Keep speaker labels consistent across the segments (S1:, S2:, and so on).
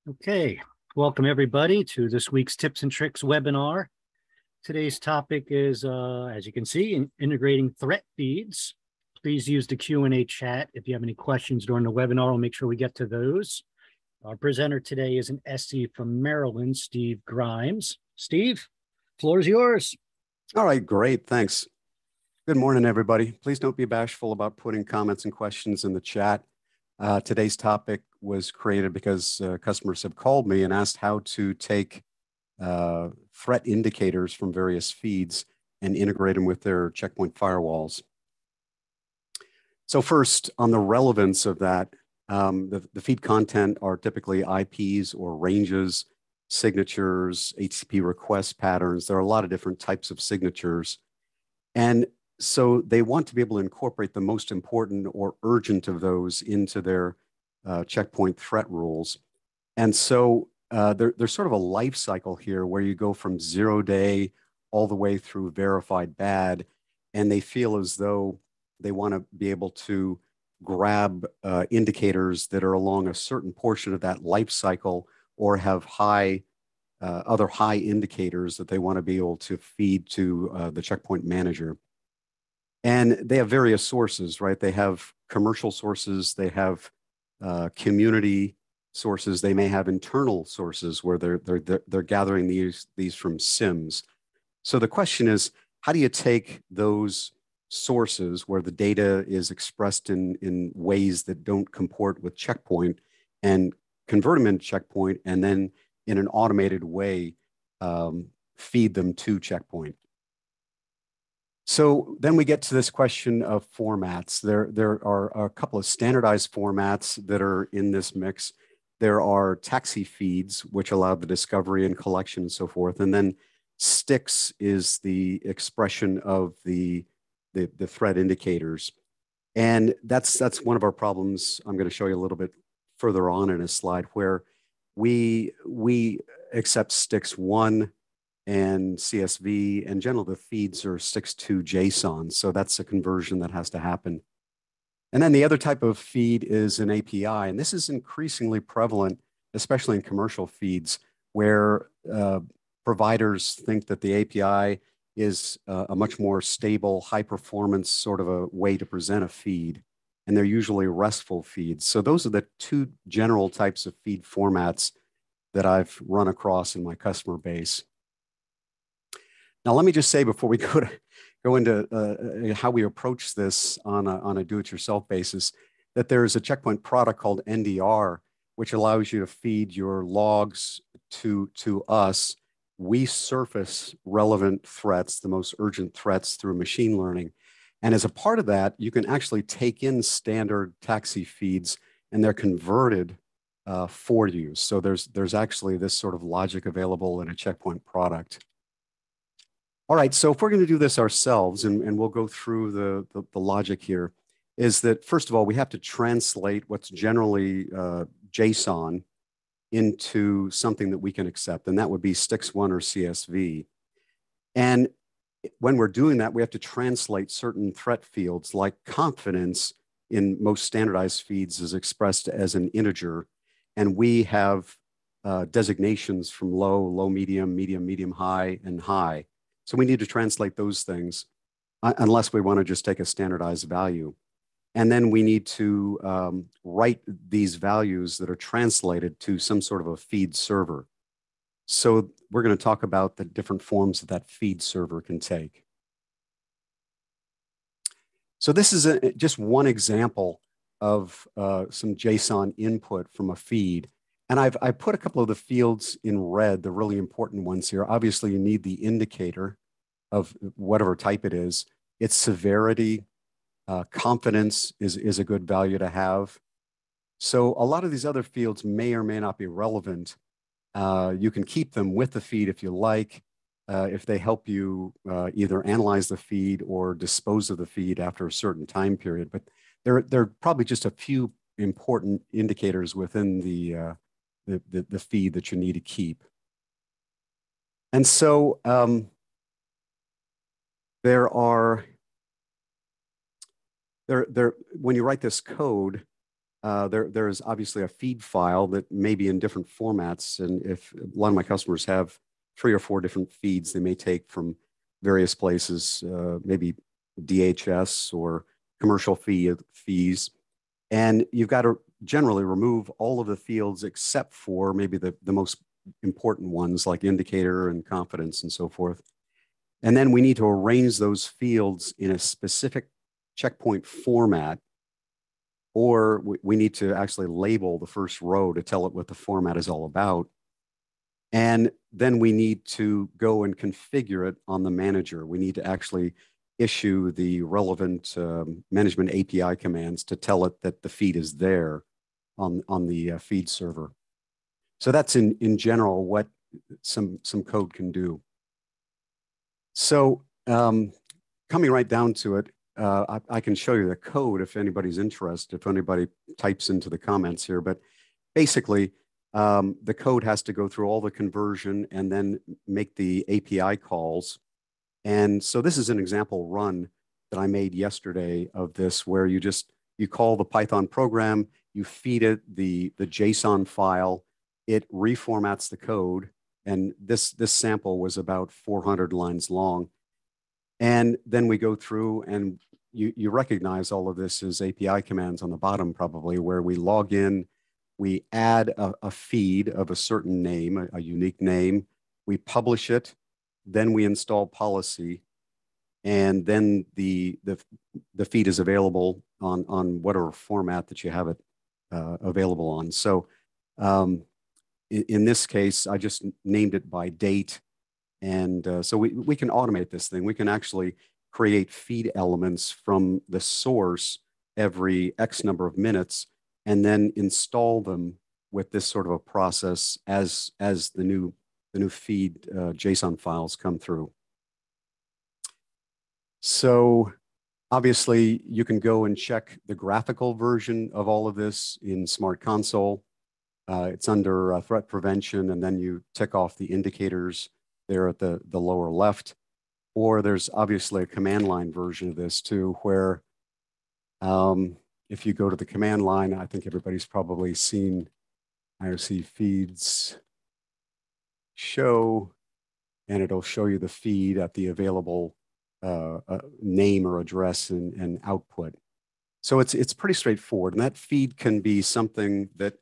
S1: Okay, welcome everybody to this week's Tips and Tricks webinar. Today's topic is, as you can see, integrating threat feeds. Please use the Q&A chat if you have any questions during the webinar. We'll make sure we get to those. Our presenter today is an SC from Maryland, Steve Grimes. Steve, floor is yours.
S2: All right, great, thanks. Good morning, everybody. Please don't be bashful about putting comments and questions in the chat. Today's topic was created because customers have called me and asked how to take threat indicators from various feeds and integrate them with their checkpoint firewalls. So first, on the relevance of that, the feed content are typically IPs or ranges, signatures, HTTP request patterns. There are a lot of different types of signatures. And so they want to be able to incorporate the most important or urgent of those into their checkpoint threat rules. And so there's sort of a life cycle here where you go from 0 day all the way through verified bad, and they feel as though they want to be able to grab indicators that are along a certain portion of that life cycle or have other high indicators that they want to be able to feed to the checkpoint manager. And they have various sources, right? They have commercial sources, they have community sources, they may have internal sources where they're gathering these from SIMs. So the question is, how do you take those sources where the data is expressed in ways that don't comport with checkpoint and convert them into checkpoint, and then in an automated way feed them to checkpoint? So then we get to this question of formats. There are a couple of standardized formats that are in this mix. There are TAXII feeds, which allow the discovery and collection and so forth. And then sticks is the expression of the threat indicators. And that's one of our problems. I'm going to show you a little bit further on in a slide where we accept sticks 1 and CSV, and generally the feeds are sticks to JSON. So that's a conversion that has to happen. And then the other type of feed is an API. And this is increasingly prevalent, especially in commercial feeds, where providers think that the API is a much more stable, high performance sort of a way to present a feed. And they're usually RESTful feeds. So those are the two general types of feed formats that I've run across in my customer base. Now, let me just say before we go into how we approach this on a do-it-yourself basis, that there is a checkpoint product called NDR, which allows you to feed your logs to us. We surface relevant threats, the most urgent threats, through machine learning. And as a part of that, you can actually take in standard TAXII feeds, and they're converted for you. So there's actually this sort of logic available in a checkpoint product. All right, so if we're going to do this ourselves, and we'll go through the logic here, is that first of all, we have to translate what's generally JSON into something that we can accept, and that would be sticks1 or CSV. And when we're doing that, we have to translate certain threat fields, like confidence in most standardized feeds is expressed as an integer, and we have designations from low, medium, medium, high, and high. So we need to translate those things unless we want to just take a standardized value. And then we need to write these values that are translated to some sort of a feed server. So we're going to talk about the different forms that feed server can take. So this is just one example of some JSON input from a feed. And I put a couple of the fields in red, the really important ones here. Obviously, you need the indicator of whatever type it is. Its severity, confidence is a good value to have. So a lot of these other fields may or may not be relevant. You can keep them with the feed if you like, if they help you either analyze the feed or dispose of the feed after a certain time period. But there are probably just a few important indicators within the feed that you need to keep. And so when you write this code, there is obviously a feed file that may be in different formats. And if a lot of my customers have 3 or 4 different feeds they may take from various places, maybe DHS or commercial fees. And you've got to generally remove all of the fields except for maybe the most important ones like indicator and confidence and so forth. And then we need to arrange those fields in a specific checkpoint format, or we need to actually label the first row to tell it what the format is all about. And then we need to go and configure it on the manager. We need to actually issue the relevant management API commands to tell it that the feed is there on the feed server. So that's in general what some code can do. So coming right down to it, I can show you the code if anybody's interested, if anybody types into the comments here. But basically, the code has to go through all the conversion and then make the API calls. And so this is an example run that I made yesterday of this, where you call the Python program, you feed it the JSON file, it reformats the code. And this sample was about 400 lines long. And then we go through and you recognize all of this as API commands on the bottom probably, where we log in, we add a feed of a certain name, a unique name, we publish it, then we install policy, and then the feed is available on whatever format that you have it available on. So in this case, I just named it by date. And so we can automate this thing. We can actually create feed elements from the source every X number of minutes and then install them with this sort of a process as the new feed JSON files come through. So obviously you can go and check the graphical version of all of this in Smart Console. It's under threat prevention, and then you tick off the indicators there at the lower left. Or there's obviously a command line version of this too, where if you go to the command line, I think everybody's probably seen IOC feeds show, and it'll show you the feed at the available name or address and output. So it's pretty straightforward. And that feed can be something that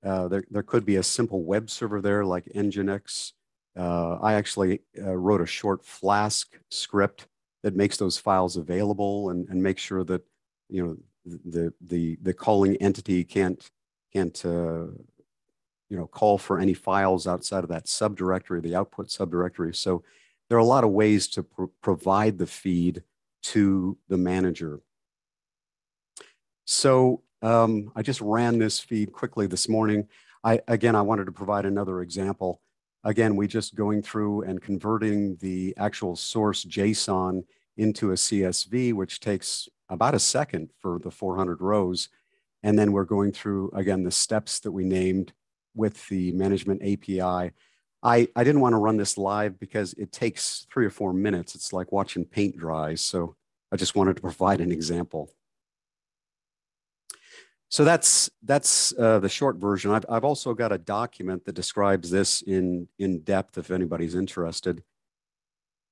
S2: there could be a simple web server there like Nginx. I actually wrote a short Flask script that makes those files available and makes sure that the calling entity can't call for any files outside of that subdirectory, the output subdirectory. So there are a lot of ways to provide the feed to the manager. So I just ran this feed quickly this morning. I wanted to provide another example. Again, we just going through and converting the actual source JSON into a CSV, which takes about a second for the 400 rows. And then we're going through, again, the steps that we named with the management API. I didn't want to run this live because it takes 3 or 4 minutes. It's like watching paint dry. So I just wanted to provide an example. So that's the short version. I've also got a document that describes this in depth if anybody's interested.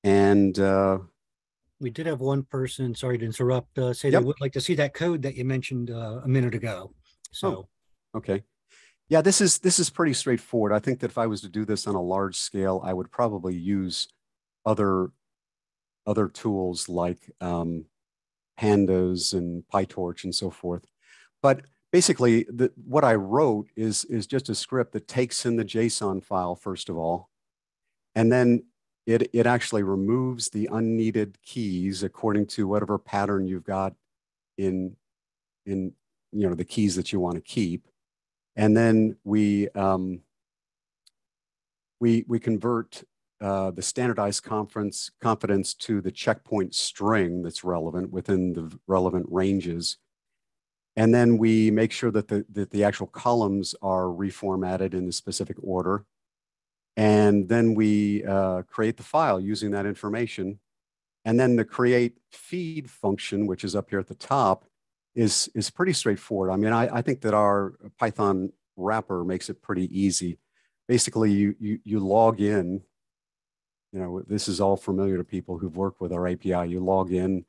S2: And
S1: we did have one person, sorry to interrupt, say they would like to see that code that you mentioned a minute ago. So,
S2: okay. Yeah, this is pretty straightforward. I think that if I was to do this on a large scale, I would probably use other tools like Pandas and PyTorch and so forth. But basically, what I wrote is just a script that takes in the JSON file, first of all, and then it actually removes the unneeded keys according to whatever pattern you've got in the keys that you want to keep. And then we convert the standardized confidence to the checkpoint string that's relevant within the relevant ranges. And then we make sure that the actual columns are reformatted in a specific order. And then we create the file using that information. And then the create feed function, which is up here at the top, is pretty straightforward. I mean, I think that our Python wrapper makes it pretty easy. Basically, you log in. You know, this is all familiar to people who've worked with our API. You log in,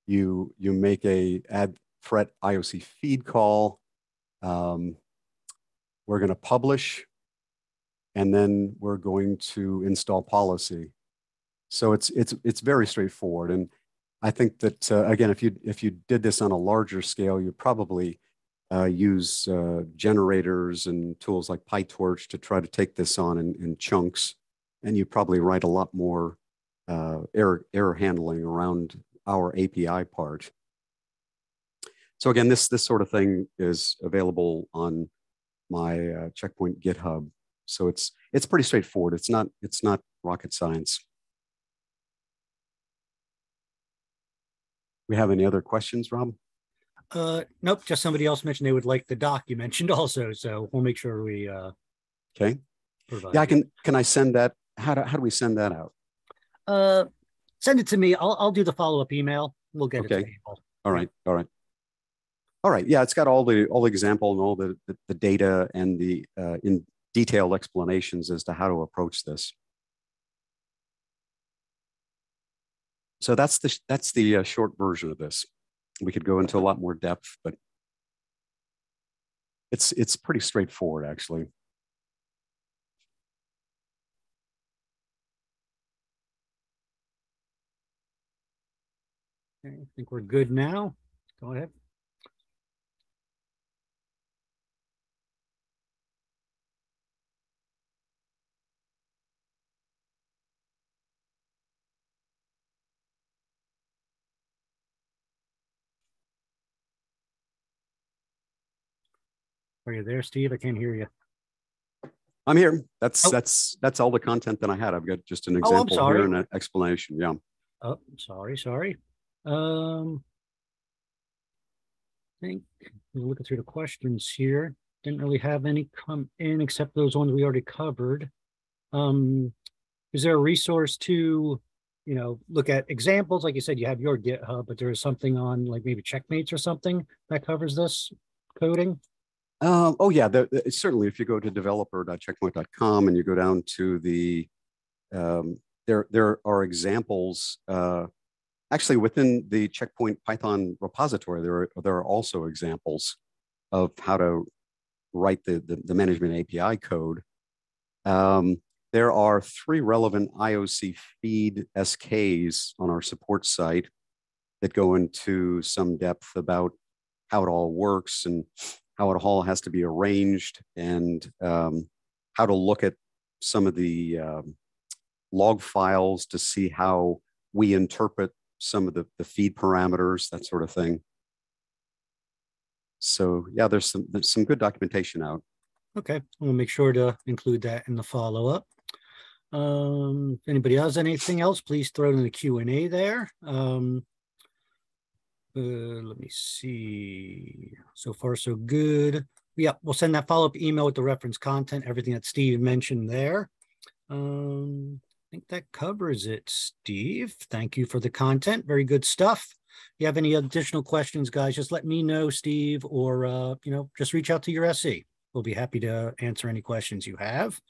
S2: you make a add threat IOC feed call. We're going to publish, and then we're going to install policy. So it's very straightforward. And I think that again, if you did this on a larger scale, you'd probably use generators and tools like PyTorch to try to take this on in chunks, and you probably write a lot more error handling around our API part. So again, this sort of thing is available on my Checkpoint GitHub. So it's pretty straightforward. It's not rocket science. We have any other questions, Rob?
S1: Nope, just somebody else mentioned they would like the doc you mentioned also, so we'll make sure we
S2: okay.
S1: Provide.
S2: Yeah, can I send that? How do we send that out?
S1: Send it to me. I'll do the follow-up email. We'll get it to people.
S2: All right. Yeah, it's got all the example and all the data and the in detailed explanations as to how to approach this. So that's the short version of this. We could go into a lot more depth, but it's pretty straightforward, actually.
S1: Okay, I think we're good now. Go ahead. Are you there, Steve? I can't hear you.
S2: I'm here. That's all the content that I had. I've got just an example here and an explanation. Yeah.
S1: Oh, sorry. I think looking through the questions here, didn't really have any come in except those ones we already covered. Is there a resource to, look at examples? Like you said, you have your GitHub, but there is something on like maybe Checkmates or something that covers this coding?
S2: Oh yeah, certainly. If you go to developer.checkpoint.com and you go down to the, there are examples. Actually, within the Checkpoint Python repository, there are also examples of how to write the management API code. There are 3 relevant IOC feed SKs on our support site that go into some depth about how it all works and how it all has to be arranged, and how to look at some of the log files to see how we interpret some of the feed parameters, that sort of thing. So yeah, there's some good documentation out.
S1: Okay, we'll make sure to include that in the follow-up. If anybody has anything else, please throw it in the Q&A there. Let me see. So far, so good. Yeah, we'll send that follow-up email with the reference content, everything that Steve mentioned there. I think that covers it, Steve. Thank you for the content. Very good stuff. If you have any additional questions, guys, just let me know, Steve, or, just reach out to your SE. We'll be happy to answer any questions you have.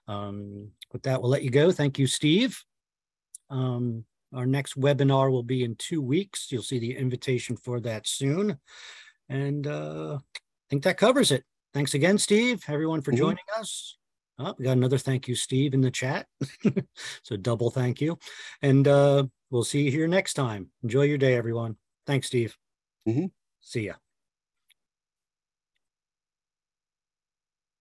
S1: With that, we'll let you go. Thank you, Steve. Our next webinar will be in 2 weeks. You'll see the invitation for that soon. And I think that covers it. Thanks again, Steve, everyone, for joining us. Oh, we got another thank you, Steve, in the chat. So double thank you. And we'll see you here next time. Enjoy your day, everyone. Thanks, Steve. See ya.